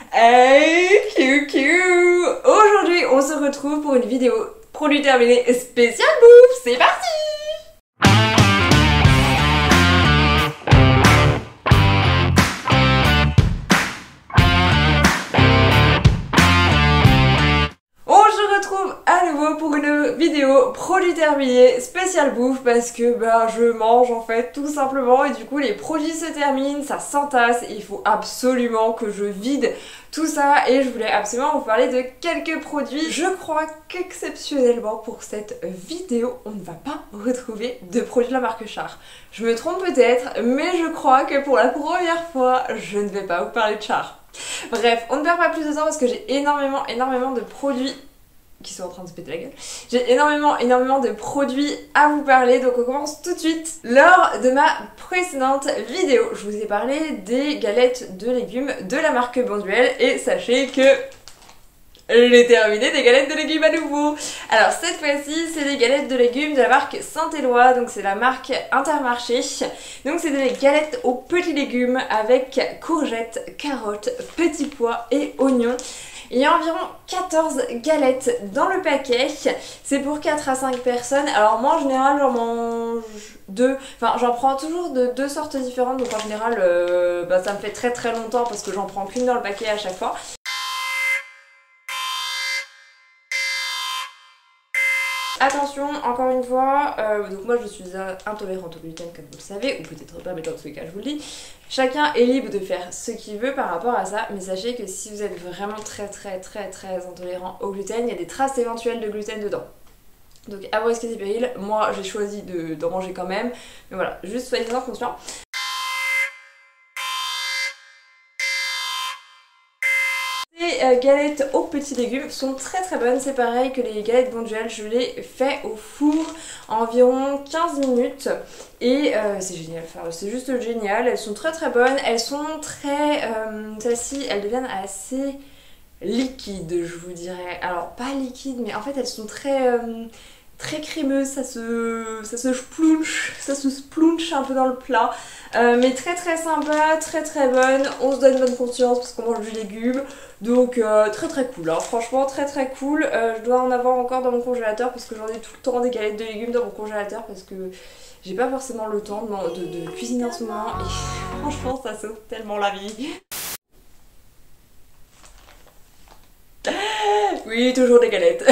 Hey, QQ! Aujourd'hui, on se retrouve pour une vidéo produit terminé spécial bouffe. C'est parti! On se retrouve à nouveau pour une vidéo produit terminé spécial bouffe parce que je mange en fait tout simplement et du coup les produits se terminent, ça s'entasse et il faut absolument que je vide tout ça et je voulais absolument vous parler de quelques produits. Je crois qu'exceptionnellement pour cette vidéo on ne va pas retrouver de produits de la marque Char. Je me trompe peut-être mais je crois que pour la première fois je ne vais pas vous parler de Char. Bref, on ne perd pas plus de temps parce que j'ai énormément de produits qui sont en train de se péter la gueule. J'ai énormément de produits à vous parler, donc on commence tout de suite. Lors de ma précédente vidéo, je vous ai parlé des galettes de légumes de la marque Bonduelle et sachez que j'ai terminé des galettes de légumes à nouveau. Alors cette fois-ci, c'est des galettes de légumes de la marque Saint-Éloi, donc c'est la marque Intermarché. Donc c'est des galettes aux petits légumes avec courgettes, carottes, petits pois et oignons. Il y a environ 14 galettes dans le paquet, c'est pour 4 à 5 personnes. Alors moi en général j'en mange deux, enfin j'en prends toujours de deux sortes différentes, donc en général ça me fait très longtemps parce que j'en prends qu'une dans le paquet à chaque fois. Attention, encore une fois, donc moi je suis intolérante au gluten comme vous le savez, ou peut-être pas, mais dans tous les cas je vous le dis. Chacun est libre de faire ce qu'il veut par rapport à ça, mais sachez que si vous êtes vraiment très intolérant au gluten, il y a des traces éventuelles de gluten dedans. Donc à vos risques et périls, moi j'ai choisi d'en manger quand même, mais voilà, juste soyez-en conscients. Les galettes aux petits légumes sont très bonnes, c'est pareil que les galettes Bonduelle, je les fais au four environ 15 minutes et c'est génial, enfin, c'est juste génial, elles sont très bonnes, elles sont très, celles-ci elles deviennent assez liquides je vous dirais, alors pas liquides mais en fait elles sont très crémeuse, ça se splunch un peu dans le plat, mais très sympa, très bonne, on se donne bonne conscience parce qu'on mange du légume, donc très cool, hein. Franchement très cool. Je dois en avoir encore dans mon congélateur parce que j'en ai tout le temps des galettes de légumes dans mon congélateur parce que j'ai pas forcément le temps de cuisiner en ce moment et franchement ça sauve tellement la vie. Oui, toujours des galettes.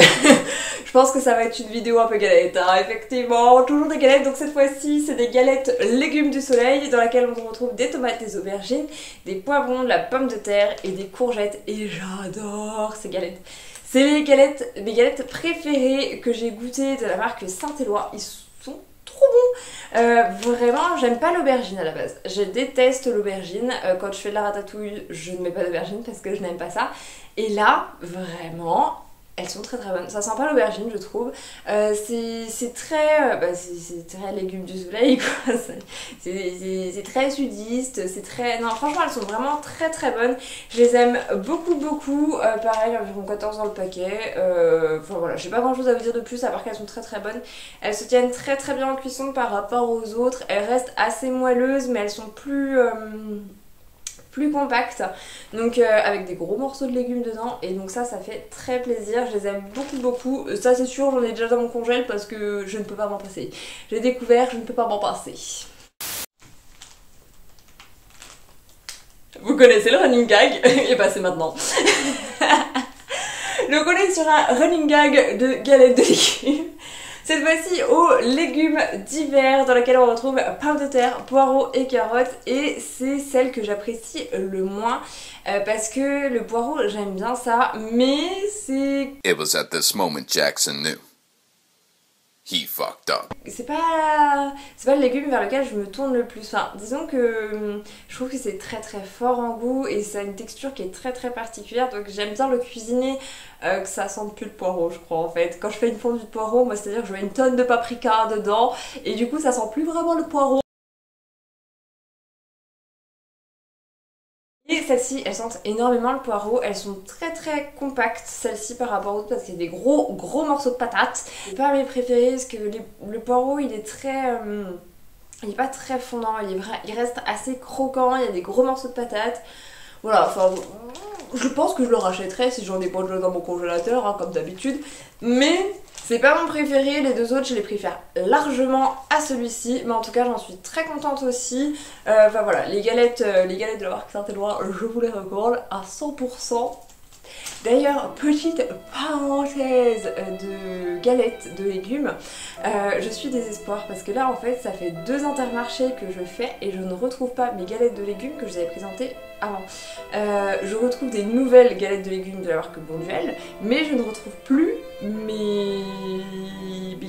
Je pense que ça va être une vidéo un peu galette, hein. Effectivement, toujours des galettes. Donc cette fois-ci, c'est des galettes légumes du soleil dans laquelle on retrouve des tomates, des aubergines, des poivrons, de la pomme de terre et des courgettes. Et j'adore ces galettes. C'est mes galettes préférées que j'ai goûtées de la marque Saint-Éloi. Ils sont trop bons. Vraiment, j'aime pas l'aubergine à la base. Je déteste l'aubergine. Quand je fais de la ratatouille, je ne mets pas d'aubergine parce que je n'aime pas ça. Et là, vraiment, elles sont très bonnes. Ça sent pas l'aubergine, je trouve. C'est très légumes du soleil, quoi. C'est très sudiste, c'est très... Non, franchement, elles sont vraiment très bonnes. Je les aime beaucoup. Pareil, environ 14 dans le paquet. Enfin voilà, j'ai pas grand chose à vous dire de plus, à part qu'elles sont très bonnes. Elles se tiennent très bien en cuisson par rapport aux autres. Elles restent assez moelleuses, mais elles sont plus compactes, donc avec des gros morceaux de légumes dedans, et donc ça fait très plaisir, je les aime beaucoup. Ça c'est sûr, j'en ai déjà dans mon congèle parce que je ne peux pas m'en passer. J'ai découvert, je ne peux pas m'en passer. Vous connaissez le running gag? Et bah c'est maintenant. Donc on est sur un running gag de galettes de légumes. Cette fois-ci aux légumes d'hiver dans laquelle on retrouve pommes de terre, poireaux et carottes, et c'est celle que j'apprécie le moins parce que le poireau j'aime bien ça, mais c'est... It was at this moment Jackson knew. He fucked up. C'est pas le légume vers lequel je me tourne le plus. Enfin, disons que je trouve que c'est très fort en goût et ça a une texture qui est très particulière, donc j'aime bien le cuisiner, que ça sente plus le poireau je crois en fait. Quand je fais une fondue de poireau, moi c'est à dire que je mets une tonne de paprika dedans et du coup ça sent plus vraiment le poireau. Et celles-ci, elles sentent énormément le poireau, elles sont très compactes, celles-ci par rapport aux autres parce qu'il y a des gros morceaux de patates. C'est pas mes préférés parce que le poireau il est il est pas très fondant, il reste assez croquant, il y a des gros morceaux de patates. Voilà, enfin je pense que je le rachèterai si j'en ai pas déjà dans mon congélateur, hein, comme d'habitude. Mais c'est pas mon préféré, les deux autres je les préfère largement à celui-ci. Mais en tout cas j'en suis très contente aussi. Enfin voilà, les galettes de la marque Saint-Éloi, je vous les recommande à 100%. D'ailleurs, petite parenthèse de galettes de légumes, je suis désespoir parce que là en fait ça fait 2 intermarchés que je fais et je ne retrouve pas mes galettes de légumes que je vous avais présentées avant. Je retrouve des nouvelles galettes de légumes de la marque Bonduelle, mais je ne retrouve plus mes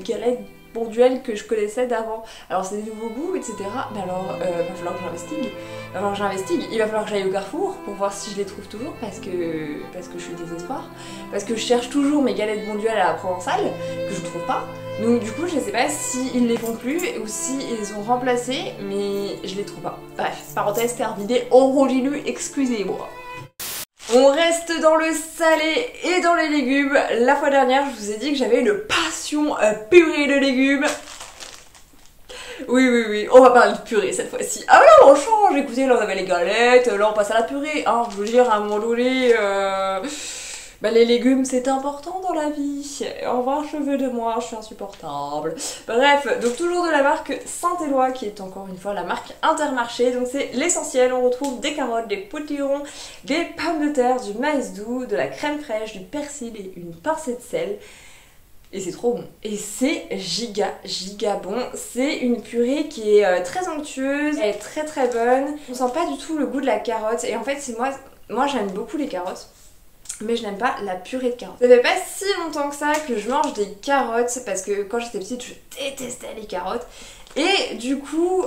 galettes Bonduelle que je connaissais d'avant. Alors c'est des nouveaux goûts, etc. Mais alors, va falloir que j'investigue. Il va falloir que j'aille au Carrefour pour voir si je les trouve toujours parce que je suis désespoir. Parce que je cherche toujours mes galettes Bonduelle à la Provençale, que je trouve pas. Donc du coup je sais pas s'ils les font plus ou s'ils ont remplacé, mais je les trouve pas. Bref, parenthèse terminée, on continue, excusez-moi. On reste dans le salé et dans les légumes. La fois dernière, je vous ai dit que j'avais une passion purée de légumes. Oui, on va parler de purée cette fois-ci. Ah là, on change. Écoutez, là on avait les galettes, là on passe à la purée. Hein, je veux dire, à un moment donné, les légumes c'est important dans la vie. Au revoir cheveux de moi, je suis insupportable. Bref, donc toujours de la marque Saint-Éloi qui est encore une fois la marque Intermarché. Donc c'est l'essentiel, on retrouve des carottes, des potirons, des pommes de terre, du maïs doux, de la crème fraîche, du persil et une pincée de sel. Et c'est trop bon. Et c'est giga bon. C'est une purée qui est très onctueuse, elle est très bonne. On sent pas du tout le goût de la carotte. Et en fait, c'est moi j'aime beaucoup les carottes. Mais je n'aime pas la purée de carottes. Ça fait pas si longtemps que ça que je mange des carottes parce que quand j'étais petite je détestais les carottes. Et du coup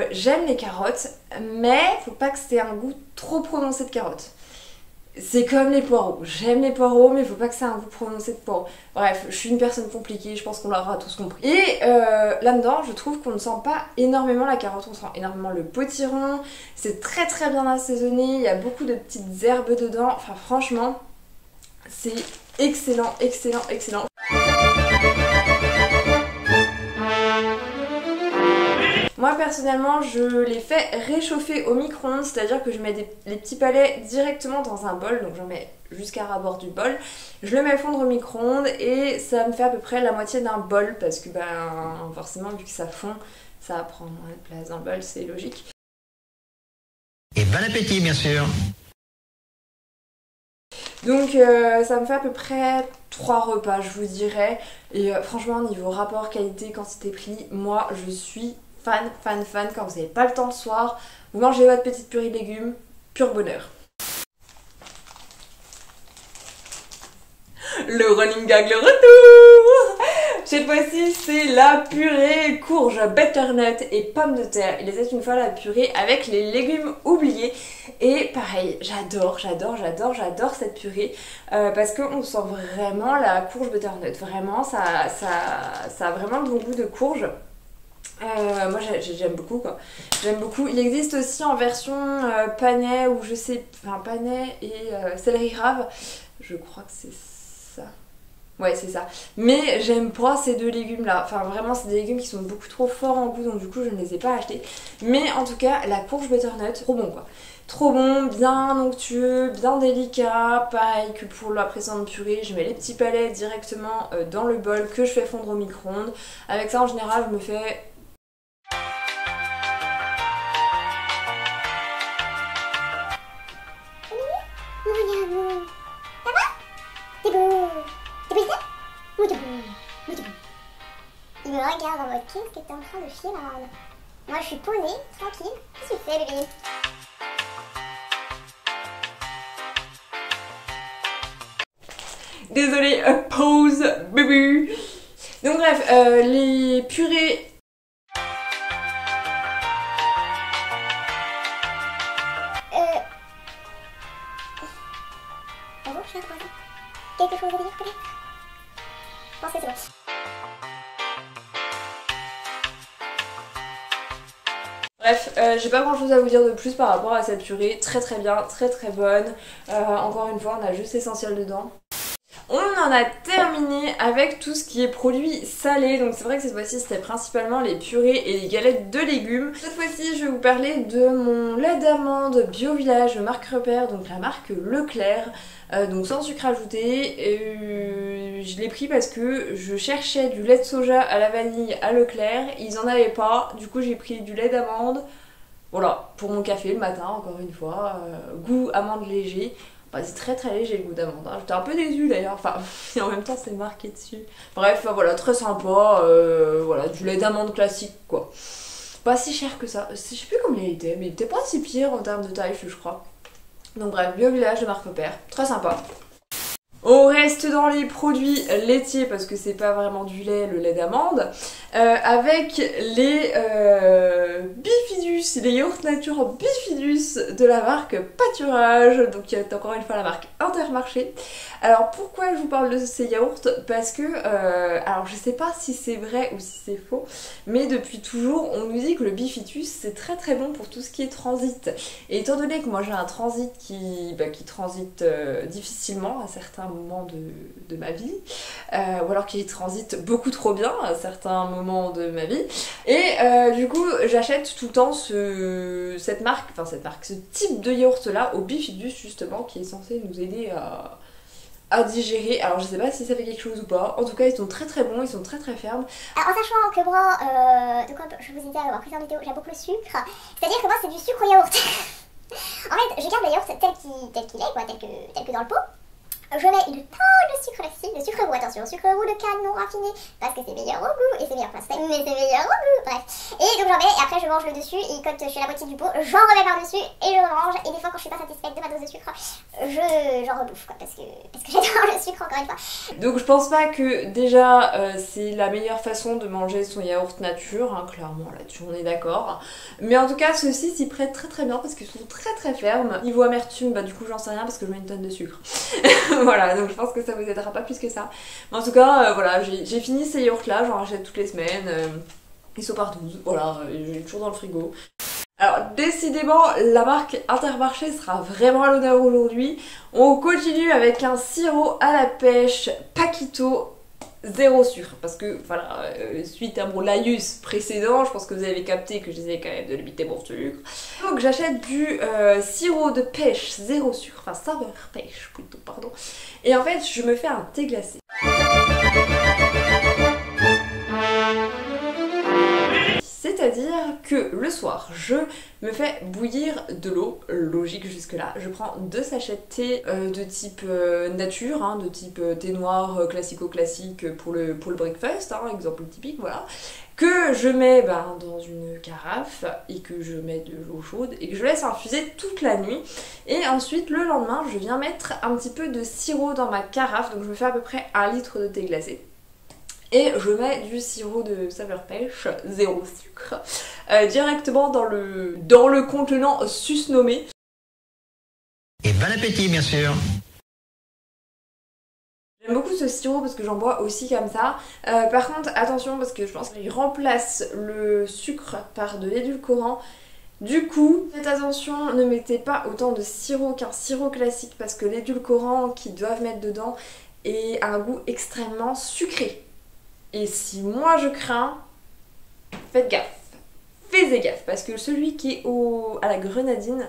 j'aime les carottes mais faut pas que c'est un goût trop prononcé de carottes. C'est comme les poireaux, j'aime les poireaux mais faut pas que ça ait un goût prononcé de poireaux. Bref, je suis une personne compliquée, je pense qu'on l'aura tous compris. Et là-dedans, je trouve qu'on ne sent pas énormément la carotte, on sent énormément le potiron. C'est très bien assaisonné, il y a beaucoup de petites herbes dedans. Enfin franchement, c'est excellent. Moi personnellement je les fais réchauffer au micro-ondes, c'est-à-dire que je mets les petits palets directement dans un bol, donc j'en mets jusqu'à ras-bord du bol, je le mets fondre au micro-ondes et ça me fait à peu près la moitié d'un bol parce que forcément vu que ça fond, ça prend moins de place dans le bol, c'est logique. Et bon appétit bien sûr. Donc ça me fait à peu près 3 repas je vous dirais, et franchement niveau rapport qualité quantité prix, moi je suis fan. Quand vous n'avez pas le temps le soir, vous mangez votre petite purée de légumes, pur bonheur. Le running gag, le retour. Cette fois-ci c'est la purée courge, butternut et pommes de terre. Il était une fois la purée avec les légumes oubliés. Et pareil, j'adore cette purée parce qu'on sent vraiment la courge butternut. Vraiment, ça a vraiment le bon goût de courge. Moi j'aime beaucoup quoi. J'aime beaucoup. Il existe aussi en version panais ou je sais, enfin panais et céleri rave. Je crois que c'est ça. Ouais c'est ça. Mais j'aime pas ces deux légumes là. Enfin vraiment c'est des légumes qui sont beaucoup trop forts en goût donc du coup je ne les ai pas achetés. Mais en tout cas la courge butternut, trop bon quoi. Trop bon, bien onctueux, bien délicat. Pareil que pour la précédente purée, je mets les petits palets directement dans le bol que je fais fondre au micro-ondes. Avec ça en général je me fais... Il me regarde en mode qu'est-ce que t'es en train de chier là. Moi je suis paumée, tranquille. Qu'est-ce que tu fais bébé? Désolée, pause bébé. Donc bref, les purées... Bonjour, je suis à quelque chose à dire peut-être? Je pense que c'est bon. Bref, j'ai pas grand chose à vous dire de plus par rapport à cette purée, très bien, très bonne. Encore une fois, on a juste l'essentiel dedans. On en a terminé avec tout ce qui est produits salés, donc c'est vrai que cette fois-ci c'était principalement les purées et les galettes de légumes. Cette fois-ci je vais vous parler de mon lait d'amande Bio Village de marque Repère, donc la marque Leclerc, donc sans sucre ajouté. Je l'ai pris parce que je cherchais du lait de soja à la vanille à Leclerc, ils en avaient pas, du coup j'ai pris du lait d'amande. Voilà, pour mon café le matin, encore une fois, goût amande léger. Bah, c'est très très léger le goût d'amande, hein. J'étais un peu déçue d'ailleurs, enfin, et en même temps c'est marqué dessus. Bref, voilà, très sympa, voilà, du lait d'amande classique quoi. Pas si cher que ça, je sais plus combien il était, mais il était pas si pire en termes de taille, je crois. Donc bref, Bio Village de marque Repère, très sympa. On reste dans les produits laitiers parce que c'est pas vraiment du lait, le lait d'amande, avec les Bifidus, les yaourts nature Bifidus de la marque Pâturage, donc il y a encore une fois la marque Intermarché. Alors pourquoi je vous parle de ces yaourts? Parce que, alors je sais pas si c'est vrai ou si c'est faux, mais depuis toujours on nous dit que le Bifidus c'est très très bon pour tout ce qui est transit. Et étant donné que moi j'ai un transit qui transite difficilement à certains moments de ma vie, ou alors qui transite beaucoup trop bien à certains moments de ma vie, et du coup j'achète tout le temps ce type de yaourt là au Bifidus justement, qui est censé nous aider à digérer. Alors je sais pas si ça fait quelque chose ou pas, en tout cas ils sont très très bons, ils sont très très fermes. Alors, en sachant que moi, de quoi je vous ai dit à avoir pris en vidéo, j'aime beaucoup le sucre, c'est-à-dire que moi c'est du sucre au yaourt. En fait, je garde le yaourt tel qu'il est, quoi, tel que dans le pot. Je mets une tonne de sucre lassif, de sucre roux, attention, sucre roux de canne non raffiné, parce que c'est meilleur au goût, et c'est meilleur, mais c'est meilleur au goût, bref. Et donc j'en mets, et après je mange le dessus, et quand je suis à la moitié du pot, j'en remets par-dessus, et je mange, et des fois quand je suis pas satisfaite de ma dose de sucre, j'en rebouffe, quoi, parce que j'adore le sucre, encore une fois. Donc je pense pas que déjà c'est la meilleure façon de manger son yaourt nature, hein, clairement là-dessus on est d'accord. Mais en tout cas ceux-ci s'y prêtent très très bien parce qu'ils sont très très fermes. Niveau amertume, bah du coup j'en sais rien parce que je mets une tonne de sucre. Voilà, donc je pense que ça vous aidera pas plus que ça. Mais en tout cas, voilà, j'ai fini ces yaourts là, j'en rachète toutes les semaines. Ils sont partout, voilà, j'ai toujours dans le frigo. Alors décidément, la marque Intermarché sera vraiment à l'honneur aujourd'hui. On continue avec un sirop à la pêche Paquito zéro sucre, parce que voilà, suite à mon laïus précédent, je pense que vous avez capté que j'essayais quand même de limiter mon sucre. Donc j'achète du sirop de pêche zéro sucre, enfin saveur pêche plutôt, pardon. Et en fait, je me fais un thé glacé. C'est-à-dire que le soir, je me fais bouillir de l'eau, logique jusque là. Je prends 2 sachets de thé de type nature, hein, de type thé noir classico-classique pour le breakfast, hein, exemple typique, voilà. Que je mets dans une carafe et que je mets de l'eau chaude et que je laisse infuser toute la nuit. Et ensuite, le lendemain, je viens mettre un petit peu de sirop dans ma carafe, donc je me fais à peu près 1 litre de thé glacé. Et je mets du sirop de saveur pêche, zéro sucre, directement dans le contenant susnommé. Et bon appétit, bien sûr. J'aime beaucoup ce sirop parce que j'en bois aussi comme ça. Par contre, attention parce que je pense qu'il remplace le sucre par de l'édulcorant. Du coup, faites attention, ne mettez pas autant de sirop qu'un sirop classique parce que l'édulcorant qu'ils doivent mettre dedans a un goût extrêmement sucré. Et si moi je crains, faites gaffe, faites gaffe, parce que celui qui est à la grenadine,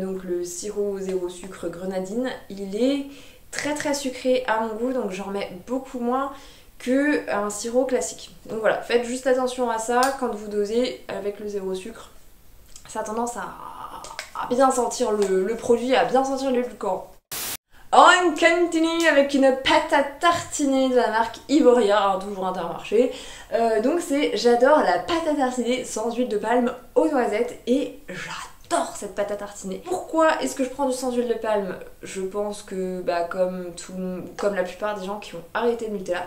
donc le sirop zéro sucre grenadine, il est très très sucré à mon goût, donc j'en mets beaucoup moins qu'un sirop classique. Donc voilà, faites juste attention à ça quand vous dosez avec le zéro sucre. Ça a tendance à bien sentir le produit, à bien sentir l'édulcorant. On continue avec une pâte à tartiner de la marque Ivoria, hein, toujours Intermarché. Donc j'adore la pâte à tartiner sans huile de palme aux noisettes et j'adore cette pâte à tartiner. Pourquoi est-ce que je prends du sans huile de palme? Je pense que comme la plupart des gens qui ont arrêté le Nutella,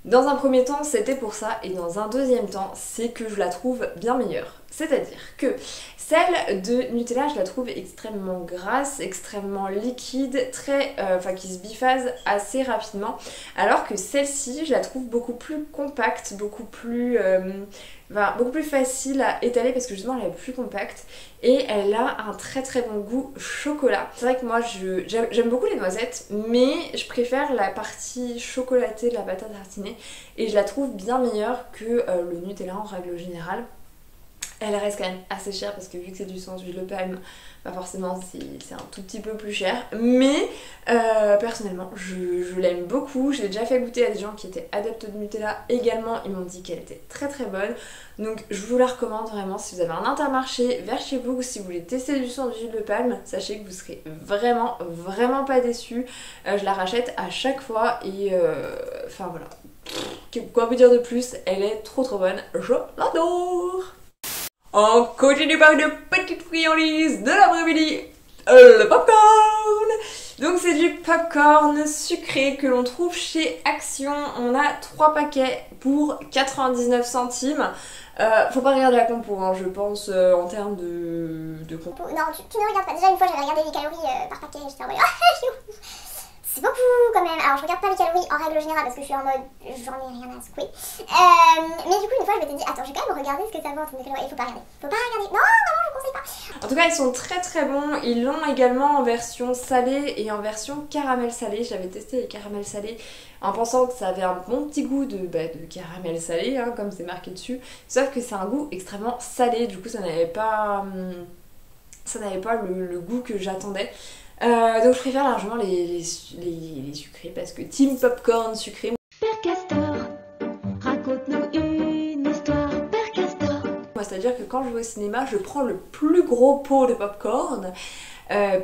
dans un premier temps c'était pour ça et dans un deuxième temps c'est que je la trouve bien meilleure. C'est-à-dire que celle de Nutella, je la trouve extrêmement grasse, extrêmement liquide, qui se biphase assez rapidement. Alors que celle-ci, je la trouve beaucoup plus compacte, beaucoup plus facile à étaler parce que justement elle est plus compacte et elle a un très bon goût chocolat. C'est vrai que moi j'aime beaucoup les noisettes, mais je préfère la partie chocolatée de la pâte à tartiner et je la trouve bien meilleure que le Nutella en règle générale. Elle reste quand même assez chère parce que vu que c'est du sans huile de palme, forcément c'est un tout petit peu plus cher. Mais personnellement, je l'aime beaucoup. Je l'ai déjà fait goûter à des gens qui étaient adeptes de Nutella également. Ils m'ont dit qu'elle était très bonne. Donc je vous la recommande vraiment si vous avez un Intermarché vers chez vous ou si vous voulez tester du sans huile de palme. Sachez que vous serez vraiment pas déçus. Je la rachète à chaque fois et voilà. Quoi vous dire de plus, elle est trop bonne. Je l'adore. On continue par une petite friandise de l'après-midi, le popcorn. Donc c'est du popcorn sucré que l'on trouve chez Action. On a 3 paquets pour 99 centimes. Faut pas regarder la compo, hein, je pense en termes de compo. Non, tu ne regardes pas. Déjà une fois j'avais regardé les calories par paquet, j'étais en mode c'est beaucoup quand même. Alors je regarde pas les calories en règle générale parce que je suis en mode j'en ai rien à secouer. Mais du coup une fois je m'étais dit attends, je vais quand même regarder ce que ça vaut en termes de calories. Il faut pas regarder. Non, je vous conseille pas. En tout cas ils sont très bons. Ils l'ont également en version salée et en version caramel salé. J'avais testé les caramels salés en pensant que ça avait un bon petit goût de caramel salé, hein, comme c'est marqué dessus. Sauf que c'est un goût extrêmement salé. Du coup ça n'avait pas le goût que j'attendais. Donc je préfère largement les sucrés parce que team popcorn sucré. Père Castor, raconte-nous une histoire, Père Castor. Moi, c'est-à-dire que quand je vais au cinéma, je prends le plus gros pot de popcorn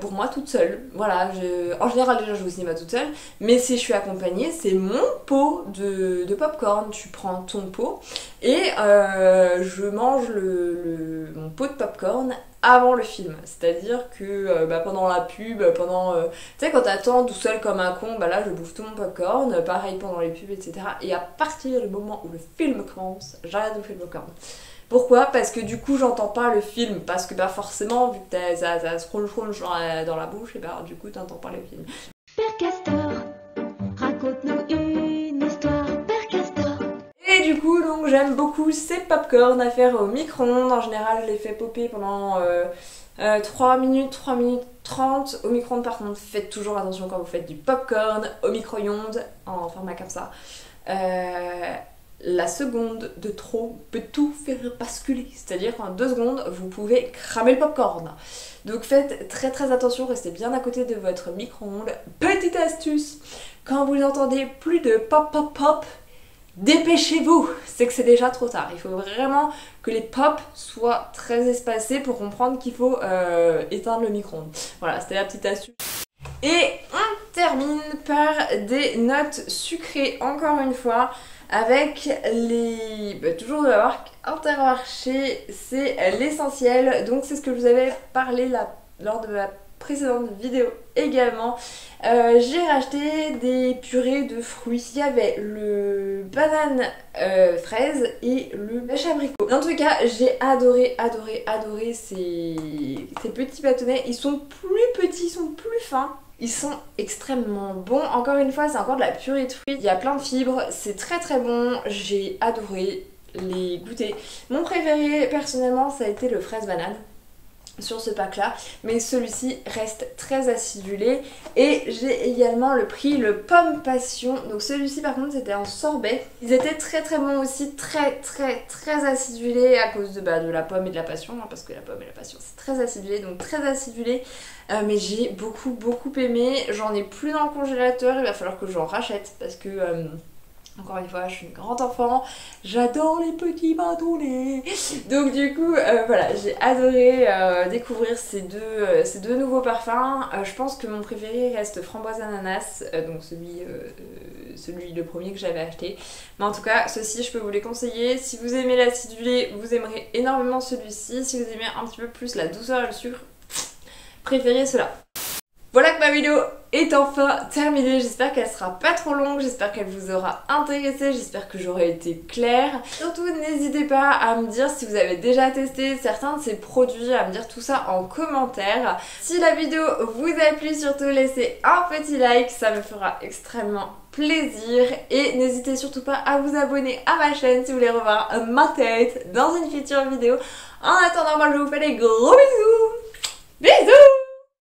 pour moi toute seule. Voilà, en général déjà je vais au cinéma toute seule, mais si je suis accompagnée, c'est mon pot de popcorn. Tu prends ton pot et je mange mon pot de popcorn avant le film, c'est-à-dire que pendant la pub, tu sais quand t'attends tout seul comme un con, là je bouffe tout mon popcorn, pareil pendant les pubs, etc. Et à partir du moment où le film commence, j'arrête de bouffer le popcorn. Pourquoi? Parce que du coup j'entends pas le film, parce que forcément vu que ça scroll dans la bouche, et du coup t'entends pas le film. Père Castor, raconte-nous une histoire, Père Castor. Et du coup donc j'aime beaucoup ces popcorn à faire au micro-ondes. En général je les fais popper pendant 3 minutes 30 au micro-ondes. Par contre faites toujours attention quand vous faites du popcorn au micro-ondes en format comme ça. La seconde de trop peut tout faire basculer, c'est-à-dire qu'en 2 secondes vous pouvez cramer le popcorn. Donc faites très attention, restez bien à côté de votre micro-ondes. Petite astuce, quand vous entendez plus de pop, dépêchez-vous, c'est que c'est déjà trop tard. Il faut vraiment que les pops soient très espacés pour comprendre qu'il faut éteindre le micro-ondes. Voilà, c'était la petite astuce. Et on termine par des notes sucrées, encore une fois, avec toujours de la marque Intermarché, c'est l'essentiel. Donc c'est ce que je vous avais parlé lors de ma précédente vidéo également. J'ai racheté des purées de fruits. Il y avait le banane fraise et le pêche abricot. En tout cas, j'ai adoré ces petits bâtonnets. Ils sont plus petits, ils sont plus fins. Ils sont extrêmement bons. Encore une fois, c'est encore de la purée de fruits. Il y a plein de fibres, c'est très bon. J'ai adoré les goûter. Mon préféré, personnellement, ça a été le fraise banane sur ce pack là, mais celui-ci reste très acidulé. Et j'ai également pris le pomme passion, donc celui-ci par contre c'était en sorbet. Ils étaient très bons aussi, très acidulés à cause de la pomme et de la passion, hein, parce que la pomme et la passion c'est très acidulé, donc très acidulé. Mais j'ai beaucoup aimé. J'en ai plus dans le congélateur, il va falloir que j'en rachète parce que encore une fois, je suis une grande enfant, j'adore les petits bâtonnets. Donc du coup, voilà, j'ai adoré découvrir ces deux nouveaux parfums. Je pense que mon préféré reste framboise ananas, donc celui le premier que j'avais acheté. Mais en tout cas, ceux-ci, je peux vous les conseiller. Si vous aimez l'acidulé, vous aimerez énormément celui-ci. Si vous aimez un petit peu plus la douceur et le sucre, préférez cela. Voilà que ma vidéo est enfin terminée. J'espère qu'elle sera pas trop longue, j'espère qu'elle vous aura intéressé, j'espère que j'aurai été claire. Surtout n'hésitez pas à me dire si vous avez déjà testé certains de ces produits, à me dire tout ça en commentaire. Si la vidéo vous a plu, surtout laissez un petit like, ça me fera extrêmement plaisir. Et n'hésitez surtout pas à vous abonner à ma chaîne si vous voulez revoir ma tête dans une future vidéo. En attendant, moi je vous fais des gros bisous. Bisous.